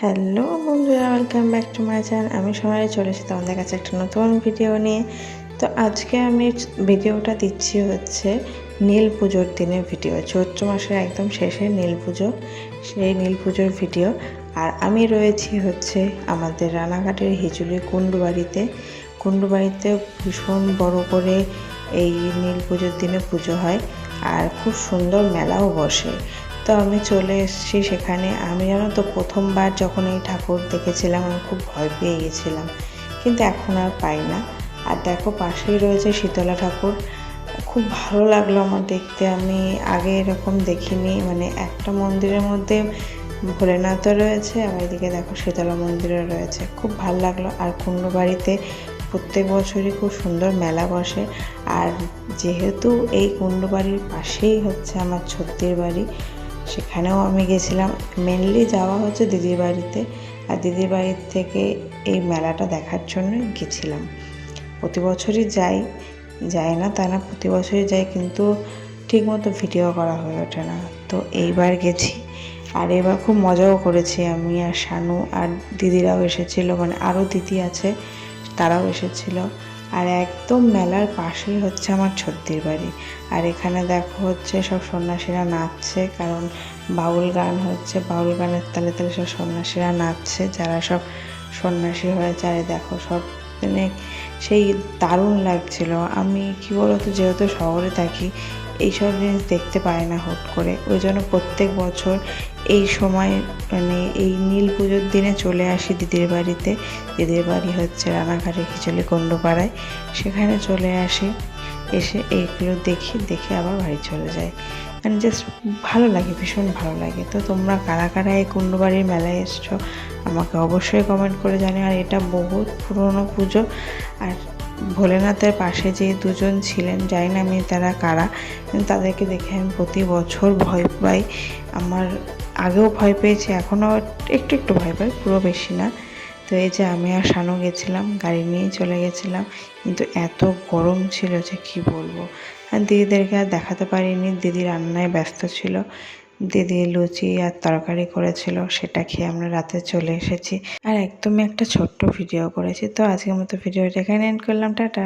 Hello বন্ধুরা, welcome back to my channel. আমি সময় চলে এসেছি তোমাদের কাছে একটা নতুন ভিডিও নিয়ে। তো আজকে আমি ভিডিওটা দিচ্ছি হচ্ছে নীল পুজোর দিনের ভিডিও। চৈত্র মাসের একদম শেষে নীল পুজো, সেই নীল পুজোর ভিডিও। আর আমি রয়েছি হচ্ছে আমাদের রানাঘাটের হিজুলি কুণ্ডুবাড়িতে ভীষণ বড় করে এই নীল পুজোর দিনে পুজো হয় আর খুব সুন্দর মেলাও বসে। তো আমি চলে এসেছি সেখানে। আমি জানো তো প্রথমবার যখন এই ঠাকুর দেখেছিলাম আমি খুব ভয় পেয়ে গেছিলাম, কিন্তু এখন আর পাই না। আর দেখো পাশেই রয়েছে শীতলা ঠাকুর, খুব ভালো লাগলো আমার দেখতে। আমি আগে এরকম দেখিনি, মানে একটা মন্দিরের মধ্যে ভোলেনাথও রয়েছে আর এদিকে দেখো শীতলা মন্দিরও রয়েছে, খুব ভালো লাগলো। আর কুণ্ডবাড়িতে প্রত্যেক বছরই খুব সুন্দর মেলা বসে। আর যেহেতু এই কুণ্ডবাড়ির পাশেই হচ্ছে আমার ছদ্দির বাড়ি, সেখানেও আমি গেছিলাম। মেনলি যাওয়া হচ্ছে দিদির বাড়িতে, আর দিদির বাড়ির থেকে এই মেলাটা দেখার জন্য গেছিলাম। প্রতি বছরই যাই না তা না, প্রতি বছরই যাই, কিন্তু ঠিকমতো ভিডিও করা হয়ে ওঠে না। তো এইবার গেছি, আর এবার খুব মজাও করেছি আমি আর শানু, আর দিদিরাও এসেছিলো, মানে আরও দিদি আছে তারাও এসেছিল। আর একদম মেলার পাশেই হচ্ছে আমার ছদ্দির বাড়ি। আর এখানে দেখো হচ্ছে সব সন্ন্যাসীরা নাচছে, কারণ বাউল গান হচ্ছে, বাউল গানের তালে তালে সব সন্ন্যাসীরা নাচছে, যারা সব সন্ন্যাসী হয়েছে। আর দেখো সব মানে সেই দারুণ লাগছিল। আমি কি বলতো, যেহেতু শহরে থাকি এইসব জিনিস দেখতে পাই না হুট করে, ওই জন্য প্রত্যেক বছর এই সময় মানে এই নীল পুজোর দিনে চলে আসি দিদির বাড়িতে। দিদির বাড়ি হচ্ছে রানাঘাটের খিচুলি কুণ্ডপাড়ায়, সেখানে চলে আসি, এসে এইগুলো দেখে আবার বাড়ি চলে যাই। মানে জাস্ট ভালো লাগে, ভীষণ ভালো লাগে। তো তোমরা কারা কারা এই কুণ্ডবাড়ির মেলায় এসছো আমাকে অবশ্যই কমেন্ট করে জানিও। আর এটা বহুত পুরনো পুজো। আর ভোলেনাথের পাশে যে দুজন ছিলেন, জানি না আমি তারা কারা, কিন্তু তাদেরকে দেখে আমি প্রতি বছর ভয় পাই। আমার আগেও ভয় পেয়েছি, এখনও একটু একটু ভয় পাই, পুরো বেশি না। তো এই যে আমি আর শানু গেছিলাম, গাড়ি নিয়েই চলে গেছিলাম, কিন্তু এত গরম ছিল যে কি বলবো। আর দিদিদেরকে আর দেখাতে পারিনি, দিদি রান্নায় ব্যস্ত ছিল। দিদি লুচি আর তরকারি করেছিল, সেটা খেয়ে আমরা রাতে চলে এসেছি। আর একদমই একটা ছোট্ট ভিডিও করেছি। তো আজকের মতো ভিডিওটা এখানে এন্ড করলাম, টাটা।